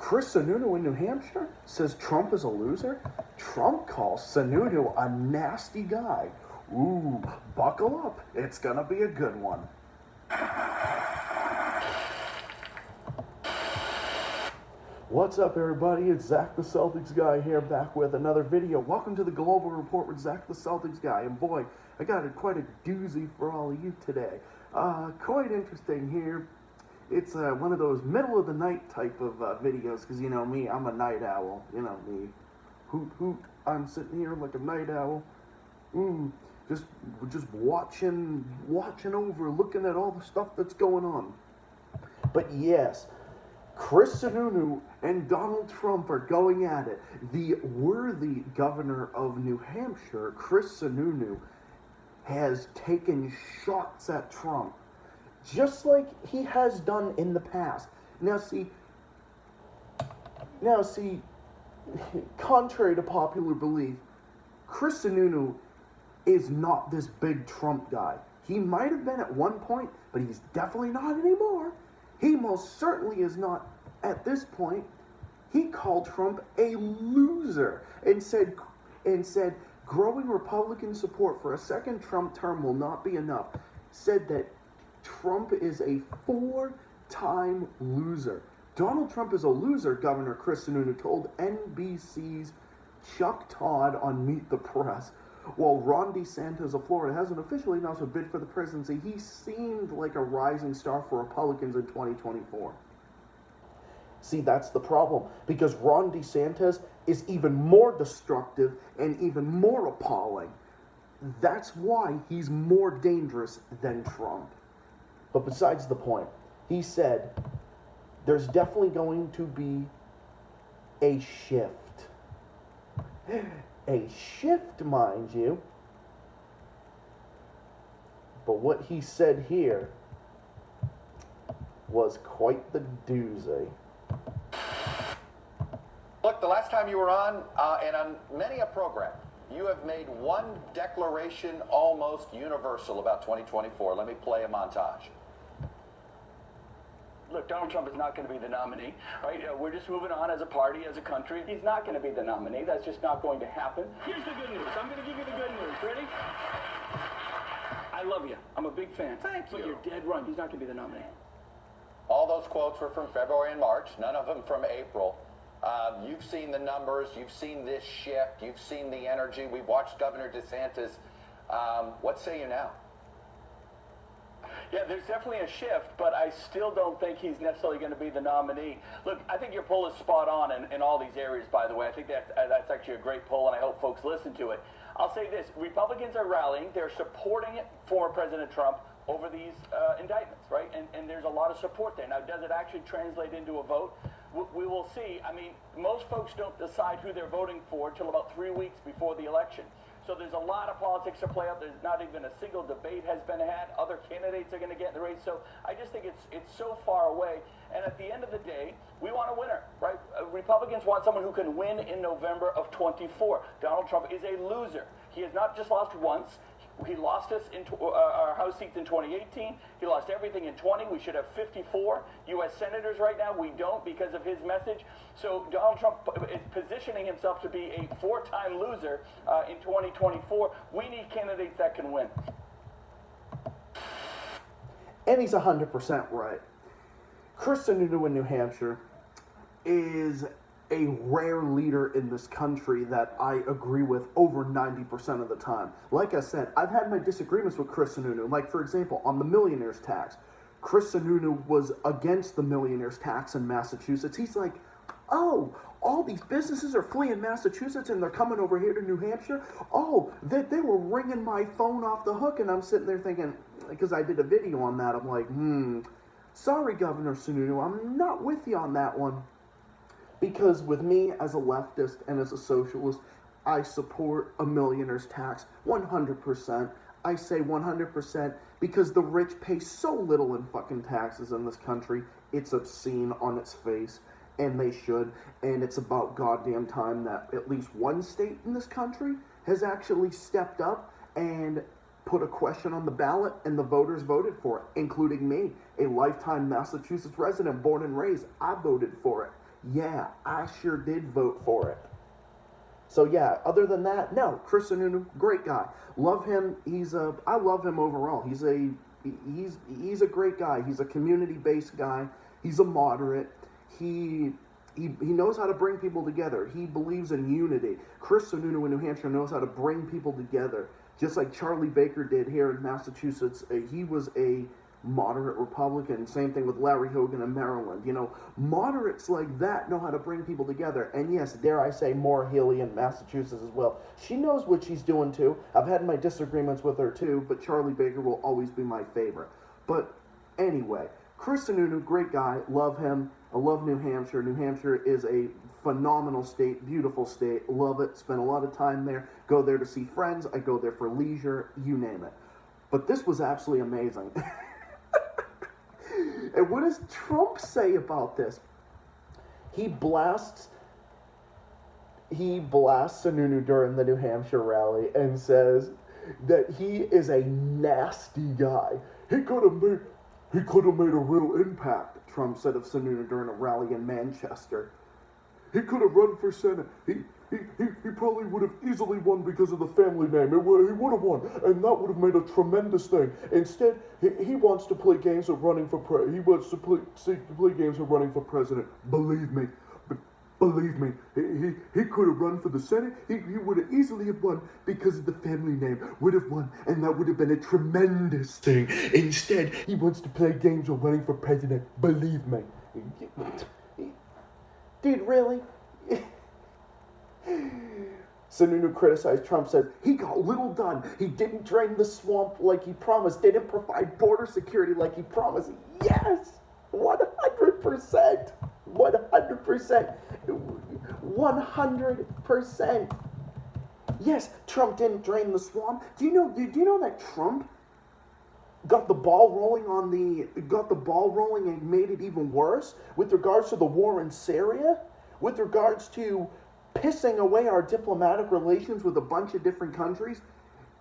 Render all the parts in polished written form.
Chris Sununu in New Hampshire says Trump is a loser. Trump calls Sununu a nasty guy. Ooh, buckle up. It's gonna be a good one. What's up, everybody? It's Zach the Celtics Guy here, back with another video. Welcome to the Global Report with Zach the Celtics Guy. And boy, I got quite a doozy for all of you today. Quite interesting here. It's one of those middle of the night type of videos, because you know me, I'm a night owl. You know me. Hoot hoot, I'm sitting here like a night owl. Just watching over, looking at all the stuff that's going on. But yes, Chris Sununu and Donald Trump are going at it. The worthy governor of New Hampshire, Chris Sununu, has taken shots at Trump, just like he has done in the past. Now see, contrary to popular belief, Chris Sununu is not this big Trump guy. He might have been at one point, but he's definitely not anymore. He most certainly is not at this point. He called Trump a loser and said growing Republican support for a second Trump term will not be enough. Said that Trump is a four-time loser. Donald Trump is a loser, Governor Chris Sununu told NBC's Chuck Todd on Meet the Press. While Ron DeSantis of Florida hasn't officially announced a bid for the presidency, he seemed like a rising star for Republicans in 2024. See, that's the problem, because Ron DeSantis is even more destructive and even more appalling. That's why he's more dangerous than Trump. But besides the point, he said there's definitely going to be a shift. A shift, mind you. But what he said here was quite the doozy. Look, the last time you were on, and on many a program, you have made one declaration almost universal about 2024. Let me play a montage. Look, Donald Trump is not going to be the nominee, right? We're just moving on as a party, as a country. He's not going to be the nominee. That's just not going to happen. Here's the good news. I'm going to give you the good news. Ready? I love you. I'm a big fan. Thank you. But you're dead wrong. He's not going to be the nominee. All those quotes were from February and March, none of them from April. You've seen the numbers. You've seen this shift. You've seen the energy. We've watched Governor DeSantis. What say you now? Yeah, there's definitely a shift, but I still don't think he's necessarily going to be the nominee. Look, I think your poll is spot on in all these areas, by the way. I think that's actually a great poll, and I hope folks listen to it. I'll say this. Republicans are rallying. They're supporting former President Trump over these indictments, right? And there's a lot of support there. Now, does it actually translate into a vote? We will see. I mean, most folks don't decide who they're voting for until about 3 weeks before the election. So there's a lot of politics to play out. There's not even a single debate has been had. Other candidates are going to get in the race. So I just think it's so far away. And at the end of the day, we want a winner, right? Republicans want someone who can win in November of 24. Donald Trump is a loser. He has not just lost once. He lost us in our House seats in 2018. He lost everything in 20. We should have 54 U.S. senators right now. We don't because of his message. So Donald Trump is positioning himself to be a four-time loser in 2024. We need candidates that can win. And he's 100% right. Chris Sununu in New Hampshire is a rare leader in this country that I agree with over 90% of the time. Like I said, I've had my disagreements with Chris Sununu. Like, for example, on the millionaire's tax, Chris Sununu was against the millionaire's tax in Massachusetts. He's like, oh, all these businesses are fleeing Massachusetts and they're coming over here to New Hampshire? Oh, they were ringing my phone off the hook. And I'm sitting there thinking, because I did a video on that, I'm like, sorry, Governor Sununu, I'm not with you on that one. Because with me as a leftist and as a socialist, I support a millionaire's tax 100%. I say 100% because the rich pay so little in fucking taxes in this country. It's obscene on its face, and they should. And it's about goddamn time that at least one state in this country has actually stepped up and put a question on the ballot, and the voters voted for it, including me, a lifetime Massachusetts resident born and raised. I voted for it. Yeah, I sure did vote for it. So yeah, other than that, no, Chris Sununu, great guy. Love him. I love him overall. He's a great guy. He's a community-based guy. He's a moderate. He knows how to bring people together. He believes in unity. Chris Sununu in New Hampshire knows how to bring people together, just like Charlie Baker did here in Massachusetts. He was a moderate Republican. Same thing with Larry Hogan in Maryland. You know, moderates like that know how to bring people together. And yes, dare I say, Maura Healey in Massachusetts as well. She knows what she's doing too. I've had my disagreements with her too, but Charlie Baker will always be my favorite. But anyway, Chris Sununu, great guy. Love him. I love New Hampshire. New Hampshire is a phenomenal state, beautiful state. Love it. Spend a lot of time there. Go there to see friends. I go there for leisure. You name it. But this was absolutely amazing. And what does Trump say about this? He blasts Sununu during the New Hampshire rally and says that he is a nasty guy. He could have made a real impact, Trump said of Sununu during a rally in Manchester. He could have run for Senate. He probably would have easily won because of the family name. He would have won, and that would have made a tremendous thing. Instead, he wants to play games of running for He wants to play games of running for president. Believe me, he could have run for the Senate. He would have easily have won because of the family name. Would have won, and that would have been a tremendous thing. Instead, he wants to play games of running for president. Believe me, dude, really? Sununu criticized Trump, said he got little done. He didn't drain the swamp like he promised, didn't provide border security like he promised. Yes, 100%. 100%. 100%. Yes, Trump didn't drain the swamp. Do you know that Trump got the ball rolling and made it even worse with regards to the war in Syria, with regards to pissing away our diplomatic relations with a bunch of different countries,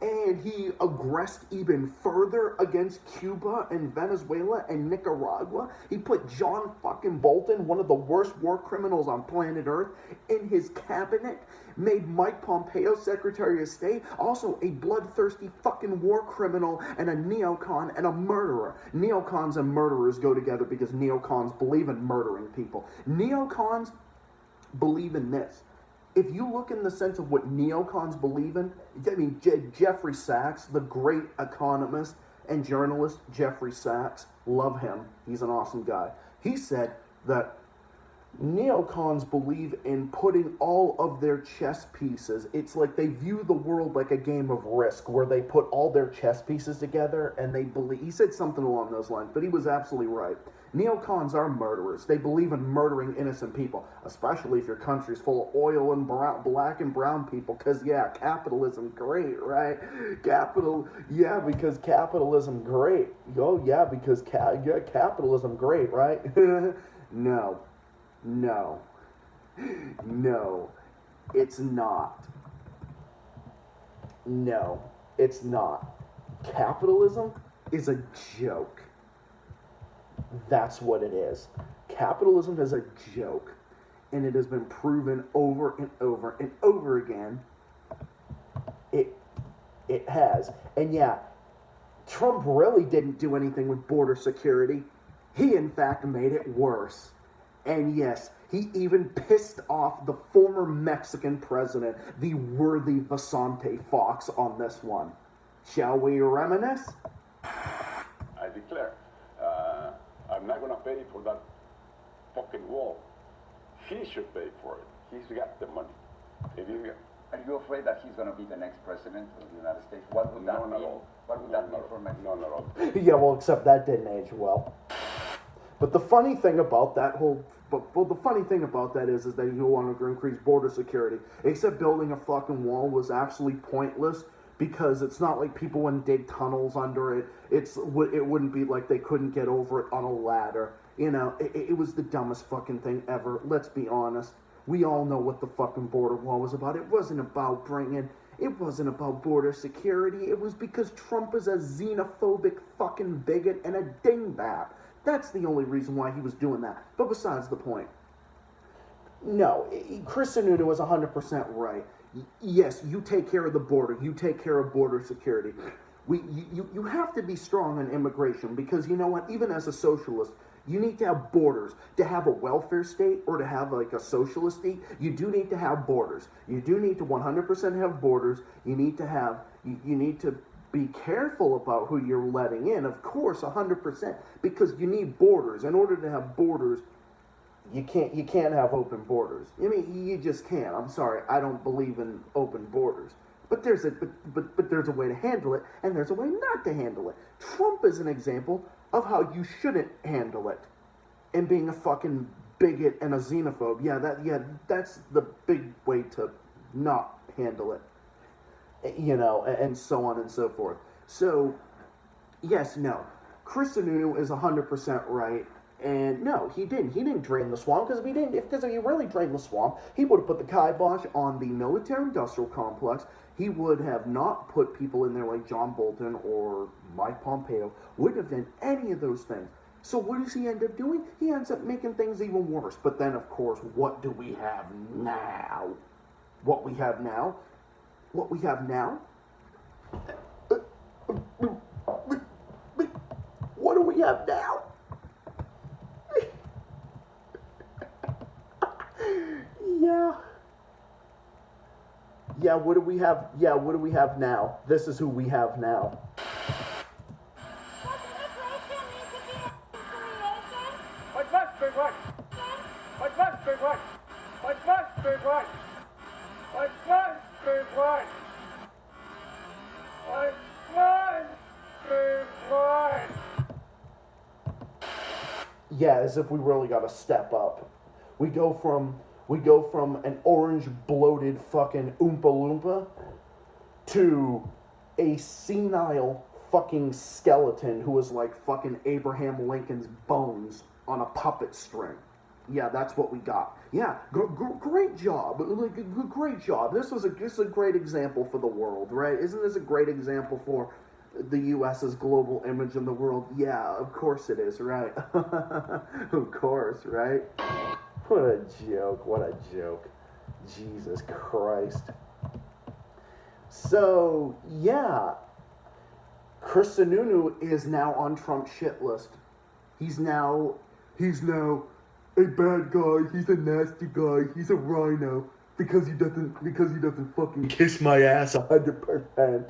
and he aggressed even further against Cuba and Venezuela and Nicaragua. He put John fucking Bolton, one of the worst war criminals on planet Earth, in his cabinet, made Mike Pompeo Secretary of State, also a bloodthirsty fucking war criminal and a neocon and a murderer. Neocons and murderers go together because neocons believe in murdering people. Neocons believe in this. If you look in the sense of what neocons believe in, I mean, Jeffrey Sachs, the great economist and journalist Jeffrey Sachs, love him. He's an awesome guy. He said that neocons believe in putting all of their chess pieces. It's like they view the world like a game of Risk, where they put all their chess pieces together and they believe. He said something along those lines, but he was absolutely right. Neocons are murderers. They believe in murdering innocent people, especially if your country's full of oil and black and brown people, because, yeah, capitalism, great, right? Because capitalism, great. Oh, yeah, because capitalism, great, right? No, it's not. No, it's not. Capitalism is a joke. That's what it is. Capitalism is a joke, and it has been proven over and over and over again. It has. And yeah, Trump really didn't do anything with border security. He, in fact, made it worse. And yes, he even pissed off the former Mexican president, the worthy Vicente Fox, on this one. Shall we reminisce? I declare, I'm not going to pay for that fucking wall. He should pay for it. He's got the money. Are you afraid that he's going to be the next president of the United States? What would that mean? What would that mean for Mexico? No, not all. Yeah, well, except that didn't age well. But the funny thing about that is that you want to increase border security. Except building a fucking wall was absolutely pointless, because it's not like people wouldn't dig tunnels under it. It wouldn't be like they couldn't get over it on a ladder. You know, it was the dumbest fucking thing ever. Let's be honest. We all know what the fucking border wall was about. It wasn't about border security. It was because Trump is a xenophobic fucking bigot and a dingbat. That's the only reason why he was doing that. But besides the point. No, Chris Sununu is 100% right. Yes, you take care of the border. You take care of border security. You have to be strong on immigration because you know what? Even as a socialist, you need to have borders. To have a welfare state or to have like a socialist state, you do need to have borders. You do need to 100% have borders. You need to have, you need to be careful about who you're letting in, of course, 100%, because you need borders. In order to have borders, you can't have open borders. I mean, you just can't. I'm sorry, I don't believe in open borders. But there's a way to handle it, and there's a way not to handle it. Trump is an example of how you shouldn't handle it, and being a fucking bigot and a xenophobe. That's the big way to not handle it. You know, and so on and so forth. So, yes, no. Chris Sununu is 100% right. And no, he didn't. He didn't drain the swamp because if he really drained the swamp, he would have put the kibosh on the military-industrial complex. He would have not put people in there like John Bolton or Mike Pompeo. Wouldn't have done any of those things. So what does he end up doing? He ends up making things even worse. But then, of course, what do we have now? What we have now? What we have now? What do we have now? Yeah, what do we have? Yeah, what do we have now? This is who we have now. What must be right? What must be right? What must be right? What must be right? What must be right? Yeah, as if we really got to step up. We go from an orange bloated fucking Oompa Loompa to a senile fucking skeleton who is like fucking Abraham Lincoln's bones on a puppet string. Yeah, that's what we got. Yeah, great job. Like, great job. This is a great example for the world, right? Isn't this a great example for the U.S.'s global image in the world? Yeah, of course it is, right? Of course, right? What a joke, what a joke. Jesus Christ. So, yeah, Chris Sununu is now on Trump's shit list. He's now a bad guy, he's a nasty guy, he's a rhino, because he doesn't fucking kiss my ass 100%.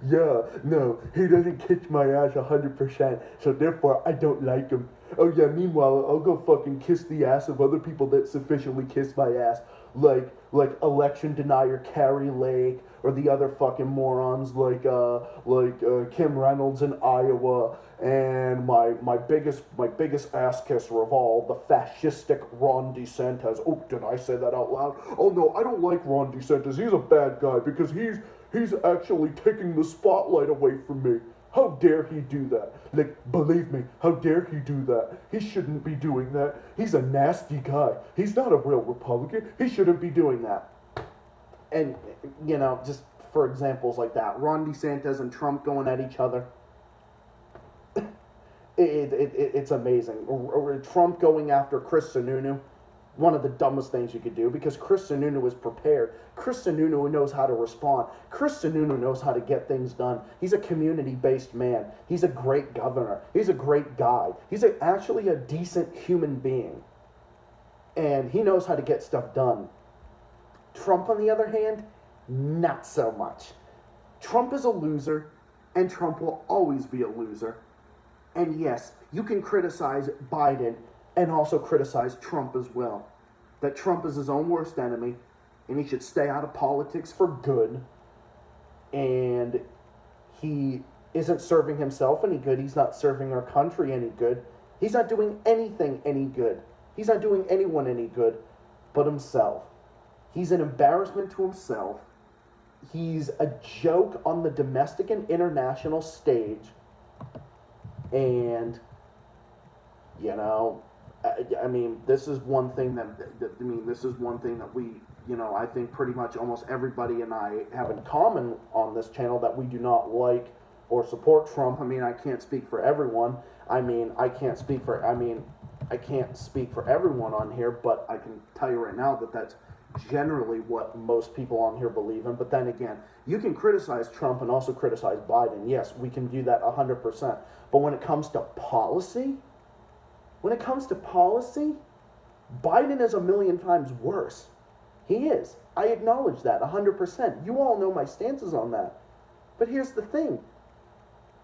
Yeah, no, he doesn't kiss my ass 100%, so therefore I don't like him. Oh yeah, meanwhile, I'll go fucking kiss the ass of other people that sufficiently kiss my ass, like election denier Carrie Lake, or the other fucking morons like Kim Reynolds in Iowa, and my biggest ass kisser of all, the fascistic Ron DeSantis. Oh, did I say that out loud? Oh no, I don't like Ron DeSantis. He's a bad guy because he's actually taking the spotlight away from me. How dare he do that? Like, believe me, how dare he do that? He shouldn't be doing that. He's a nasty guy. He's not a real Republican. He shouldn't be doing that. And, you know, just for examples like that, Ron DeSantis and Trump going at each other. It's amazing. Trump going after Chris Sununu. One of the dumbest things you could do, because Chris Sununu is prepared. Chris Sununu knows how to respond. Chris Sununu knows how to get things done. He's a community-based man. He's a great governor. He's a great guy. He's actually a decent human being. And he knows how to get stuff done. Trump, on the other hand, not so much. Trump is a loser, and Trump will always be a loser. And yes, you can criticize Biden and also criticize Trump as well. That Trump is his own worst enemy, and he should stay out of politics for good. And he isn't serving himself any good. He's not serving our country any good. He's not doing anything any good. He's not doing anyone any good but himself. He's an embarrassment to himself. He's a joke on the domestic and international stage. And, you know, I mean, this is one thing that we, you know, I think pretty much almost everybody and I have in common on this channel, that we do not like or support Trump. I mean, I can't speak for everyone. I can't speak for everyone on here, but I can tell you right now that that's generally what most people on here believe in. But then again, you can criticize Trump and also criticize Biden. Yes, we can do that 100%. But when it comes to policy, Biden is a million times worse. He is. I acknowledge that 100%. You all know my stances on that. But here's the thing.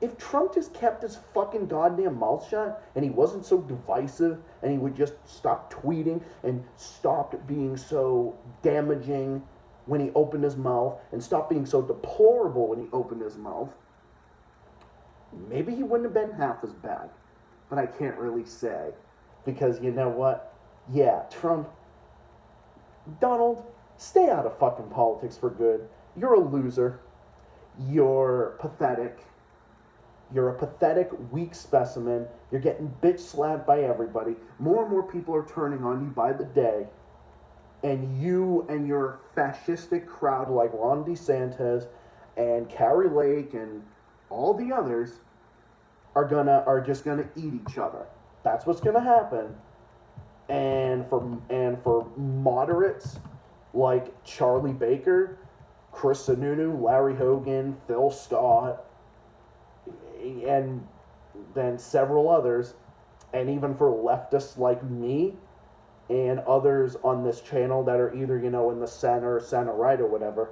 If Trump just kept his fucking goddamn mouth shut and he wasn't so divisive and he would just stop tweeting and stopped being so damaging when he opened his mouth and stop being so deplorable when he opened his mouth, maybe he wouldn't have been half as bad. But I can't really say. Because you know what? Yeah, Trump, Donald, stay out of fucking politics for good. You're a loser. You're pathetic. You're a pathetic, weak specimen. You're getting bitch slapped by everybody. More and more people are turning on you by the day. And you and your fascistic crowd like Ron DeSantis and Carrie Lake and all the others are just gonna eat each other. That's what's gonna happen. And for moderates like Charlie Baker, Chris Sununu, Larry Hogan, Phil Scott, and then several others, and even for leftists like me and others on this channel that are either, in the center right or whatever,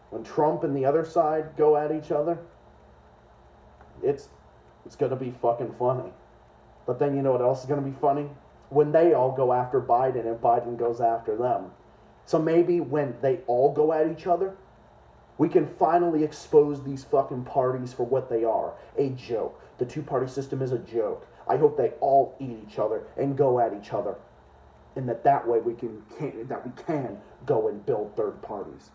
when Trump and the other side go at each other, it's going to be fucking funny. But then you know what else is going to be funny? When they all go after Biden and Biden goes after them. So maybe when they all go at each other, we can finally expose these fucking parties for what they are. A joke. The two-party system is a joke. I hope they all eat each other and go at each other. And that way we can go and build third parties.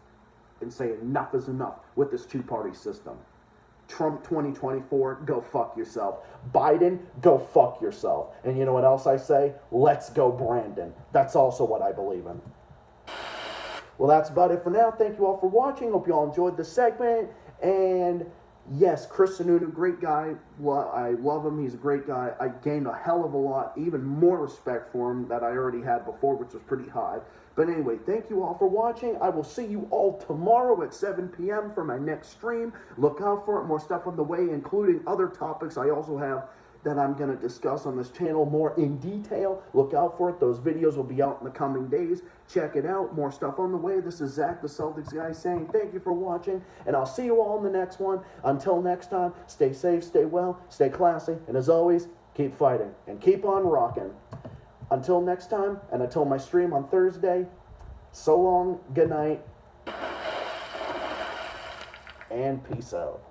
And say enough is enough with this two-party system. Trump 2024, go fuck yourself. Biden, go fuck yourself. And you know what else I say? Let's go Brandon. That's also what I believe in. Well, that's about it for now. Thank you all for watching. Hope you all enjoyed the segment. And yes, Chris Sununu, great guy. I love him. He's a great guy. I gained a hell of a lot, even more respect for him that I already had before, which was pretty high. But anyway, thank you all for watching. I will see you all tomorrow at 7 p.m. for my next stream. Look out for it. More stuff on the way, including other topics I also have that I'm going to discuss on this channel more in detail. Look out for it. Those videos will be out in the coming days. Check it out. More stuff on the way. This is Zach, the Celtics guy, saying thank you for watching, and I'll see you all in the next one. Until next time, stay safe, stay well, stay classy, and as always, keep fighting and keep on rocking. Until next time, and until my stream on Thursday, so long, good night, and peace out.